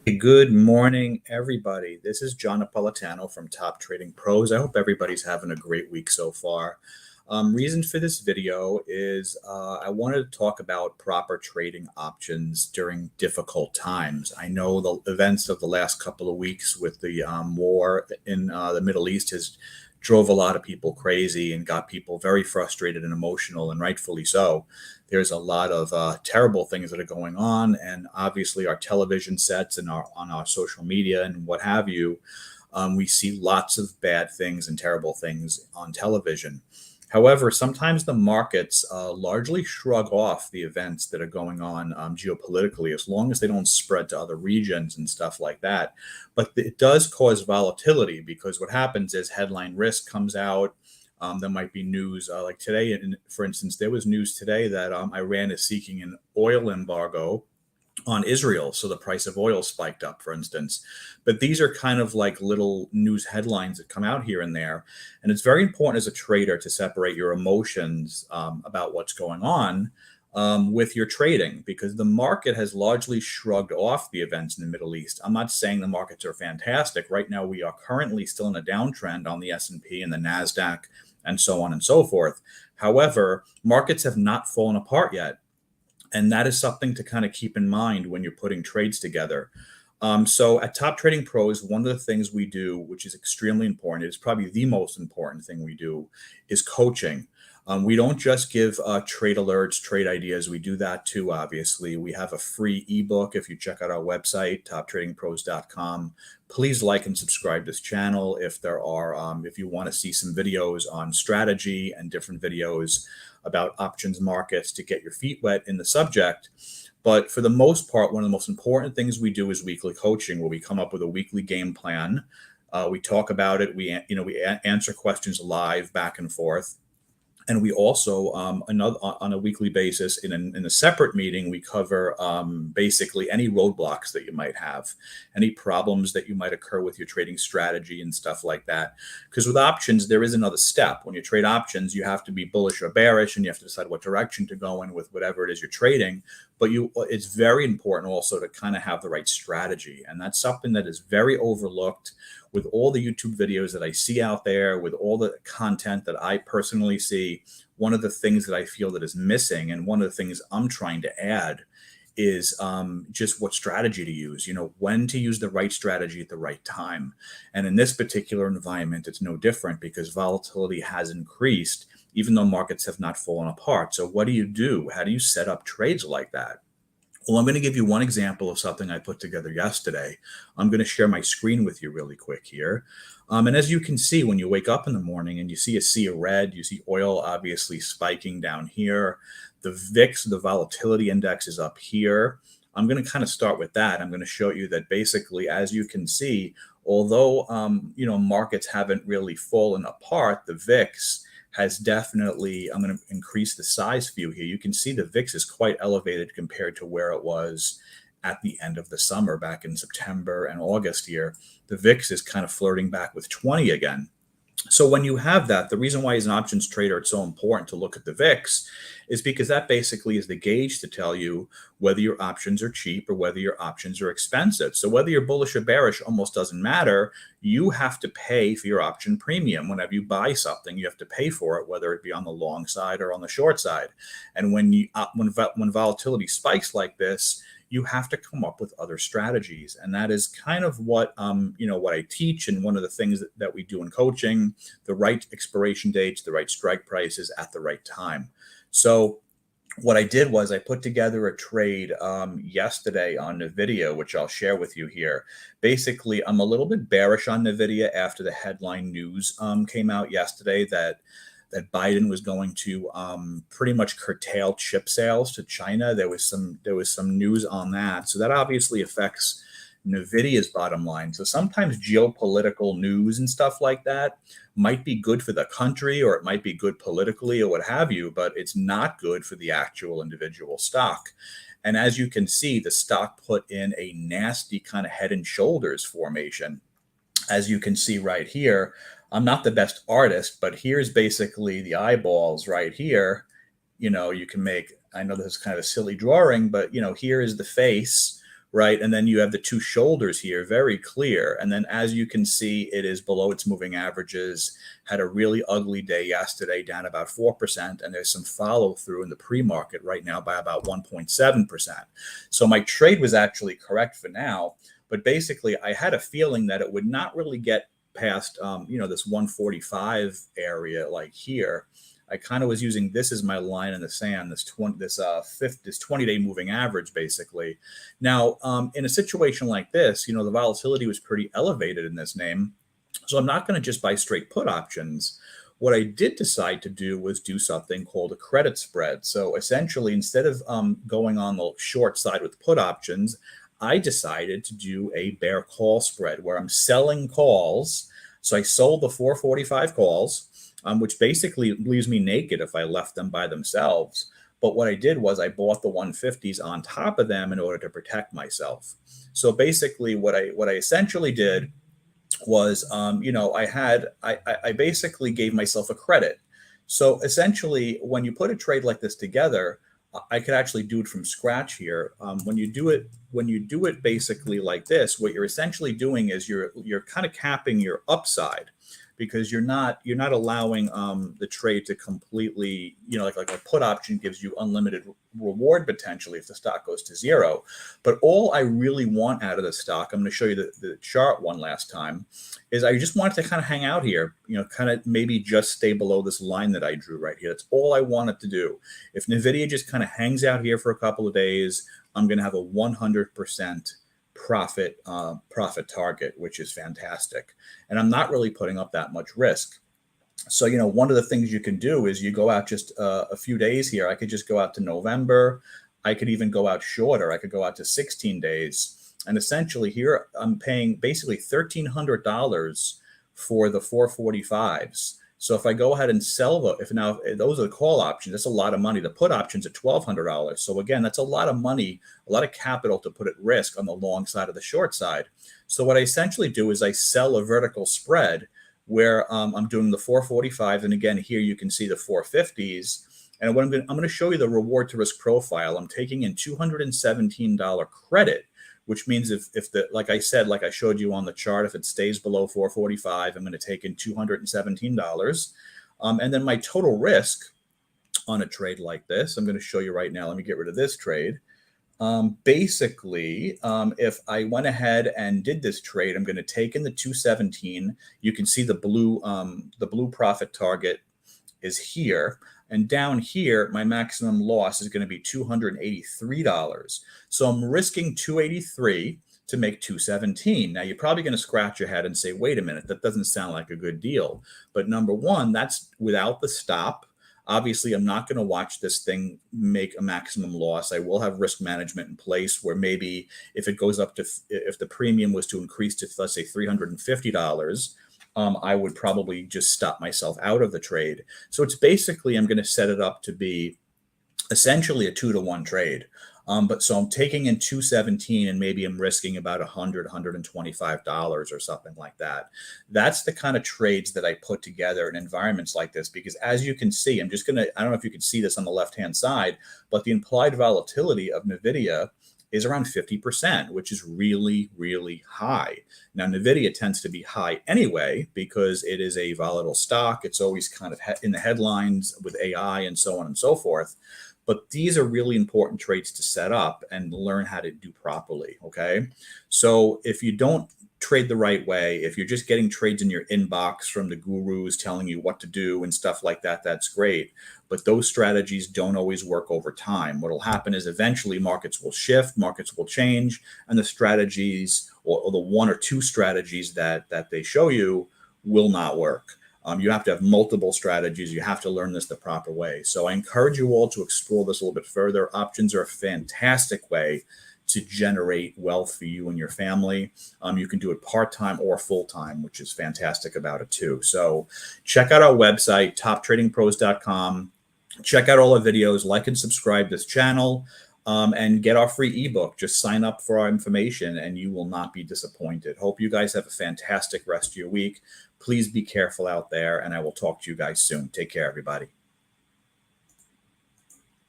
Good morning, everybody. This is John Napolitano from Top Trading Pros. I hope everybody's having a great week so far. Reason for this video is I wanted to talk about proper trading options during difficult times. I know the events of the last couple of weeks with the war in the Middle East has drove a lot of people crazy and got people very frustrated and emotional, and rightfully so. There's a lot of terrible things that are going on, and obviously our television sets and on our social media and what have you, we see lots of bad things and terrible things on television. However, sometimes the markets largely shrug off the events that are going on geopolitically, as long as they don't spread to other regions and stuff like that. But it does cause volatility, because what happens is headline risk comes out. There might be news like today, for instance, there was news today that Iran is seeking an oil embargo on Israel. So the price of oil spiked up, for instance. But these are kind of like little news headlines that come out here and there. And it's very important as a trader to separate your emotions about what's going on with your trading, because the market has largely shrugged off the events in the Middle East. I'm not saying the markets are fantastic. Right now, we are currently still in a downtrend on the S&P and the NASDAQ and so on and so forth. However, markets have not fallen apart yet. And that is something to kind of keep in mind when you're putting trades together. So at Top Trading Pros, one of the things we do, which is extremely important, it's probably the most important thing we do, is coaching. We don't just give trade alerts, trade ideas. We do that too, obviously. We have a free ebook. If you check out our website, toptradingpros.com, please like and subscribe to this channel. If you want to see some videos on strategy and different videos about options markets to get your feet wet in the subject. But for the most part, one of the most important things we do is weekly coaching, where we come up with a weekly game plan. We talk about it. We answer questions live, back and forth. And we also, on a weekly basis, in a separate meeting, we cover basically any roadblocks that you might have, any problems that you might occur with your trading strategy and stuff like that. Because with options, there is another step. When you trade options, you have to be bullish or bearish, and you have to decide what direction to go in with whatever it is you're trading. But it's very important also to kind of have the right strategy. And that's something that is very overlooked with all the YouTube videos that I see out there, with all the content that I personally see. One of the things that I feel that is missing, and one of the things I'm trying to add, is just what strategy to use, when to use the right strategy at the right time. And in this particular environment, it's no different, because volatility has increased, even though markets have not fallen apart. So what do you do? How do you set up trades like that? Well, I'm going to give you one example of something I put together yesterday. I'm going to share my screen with you really quick here. And as you can see, when you wake up in the morning and you see a sea of red, you see oil obviously spiking down here. The VIX, the Volatility Index, is up here. I'm going to kind of start with that. I'm going to show you that basically, as you can see, although markets haven't really fallen apart, the VIX has definitely, I'm going to increase the size view here. You can see the VIX is quite elevated compared to where it was at the end of the summer back in September and August here. The VIX is kind of flirting back with 20 again. So when you have that, the reason why as an options trader it's so important to look at the VIX is because that basically is the gauge to tell you whether your options are cheap or whether your options are expensive. So whether you're bullish or bearish almost doesn't matter. You have to pay for your option premium. Whenever you buy something, you have to pay for it, whether it be on the long side or on the short side. And when volatility spikes like this, you have to come up with other strategies. And that is kind of what what I teach, and one of the things that we do in coaching: the right expiration dates, the right strike prices at the right time. So what I did was I put together a trade yesterday on Nvidia, which I'll share with you here. Basically, I'm a little bit bearish on Nvidia after the headline news came out yesterday that Biden was going to pretty much curtail chip sales to China. There was some news on that, so that obviously affects Nvidia's bottom line. So sometimes geopolitical news and stuff like that might be good for the country, or it might be good politically or what have you, but it's not good for the actual individual stock. And as you can see, the stock put in a nasty kind of head and shoulders formation. As you can see right here, I'm not the best artist, but here's basically the eyeballs right here. You can make, I know this is kind of a silly drawing, but here is the face right? And then you have the two shoulders here, very clear. And then as you can see, it is below its moving averages, had a really ugly day yesterday, down about 4%. And there's some follow through in the pre-market right now by about 1.7%. So my trade was actually correct for now. But basically, I had a feeling that it would not really get past, this 145 area like here. I kind of was using this as my line in the sand, this 20-day moving average, basically. Now, in a situation like this, the volatility was pretty elevated in this name. So I'm not going to just buy straight put options. What I did decide to do was do something called a credit spread. So essentially, instead of going on the short side with put options, I decided to do a bear call spread where I'm selling calls. So I sold the 445 calls, which basically leaves me naked if I left them by themselves. But what I did was I bought the 150s on top of them in order to protect myself. So basically what I essentially did was, I basically gave myself a credit. So essentially, when you put a trade like this together, I could actually do it from scratch here. When you do it basically like this, what you're essentially doing is you're kind of capping your upside, because you're not allowing the trade to completely, like a put option gives you unlimited reward potentially if the stock goes to zero. But all I really want out of the stock, I'm going to show you the chart one last time, is I just want it to kind of hang out here, kind of maybe just stay below this line that I drew right here. That's all I want it to do. If Nvidia just kind of hangs out here for a couple of days, I'm going to have a 100% profit target, which is fantastic. And I'm not really putting up that much risk. So, one of the things you can do is you go out just a few days here. I could just go out to November. I could even go out shorter. I could go out to 16 days. And essentially here, I'm paying basically $1,300 for the 445s. So if I go ahead and sell if those are the call options, that's a lot of money. The put options at $1,200. So again, that's a lot of money, a lot of capital to put at risk on the long side of the short side. So what I essentially do is I sell a vertical spread where I'm doing the 445, and again here you can see the 450s. And what I'm going to show you the reward to risk profile. I'm taking in $217 credit, which means if like I showed you on the chart, if it stays below 445, I'm going to take in $217. And then my total risk on a trade like this, I'm going to show you right now. Let me get rid of this trade. Basically, if I went ahead and did this trade, I'm going to take in the 217. You can see the blue profit target is here. And down here, my maximum loss is going to be $283. So I'm risking $283 to make $217. Now, you're probably going to scratch your head and say, wait a minute, that doesn't sound like a good deal. But number one, that's without the stop. Obviously, I'm not going to watch this thing make a maximum loss. I will have risk management in place where maybe if it goes up to, if the premium was to increase to, let's say, $350, I would probably just stop myself out of the trade. So it's basically, I'm going to set it up to be essentially a 2-to-1 trade. But so I'm taking in 217 and maybe I'm risking about $125 or something like that. That's the kind of trades that I put together in environments like this, because as you can see, I don't know if you can see this on the left-hand side, but the implied volatility of Nvidia is around 50%, which is really, really high. Now, Nvidia tends to be high anyway because it is a volatile stock. It's always kind of in the headlines with AI and so on and so forth. But these are really important trades to set up and learn how to do properly, okay? So if you don't trade the right way, if you're just getting trades in your inbox from the gurus telling you what to do and stuff like that, that's great. But those strategies don't always work over time. What will happen is eventually markets will shift, markets will change, and the strategies or the one or two strategies that they show you will not work. You have to have multiple strategies. You have to learn this the proper way. So I encourage you all to explore this a little bit further. Options are a fantastic way to generate wealth for you and your family. You can do it part-time or full-time, which is fantastic about it too. So check out our website, toptradingpros.com. Check out all our videos, like and subscribe this channel, and get our free ebook. Just sign up for our information and you will not be disappointed. Hope you guys have a fantastic rest of your week. Please be careful out there, and I will talk to you guys soon. Take care, everybody.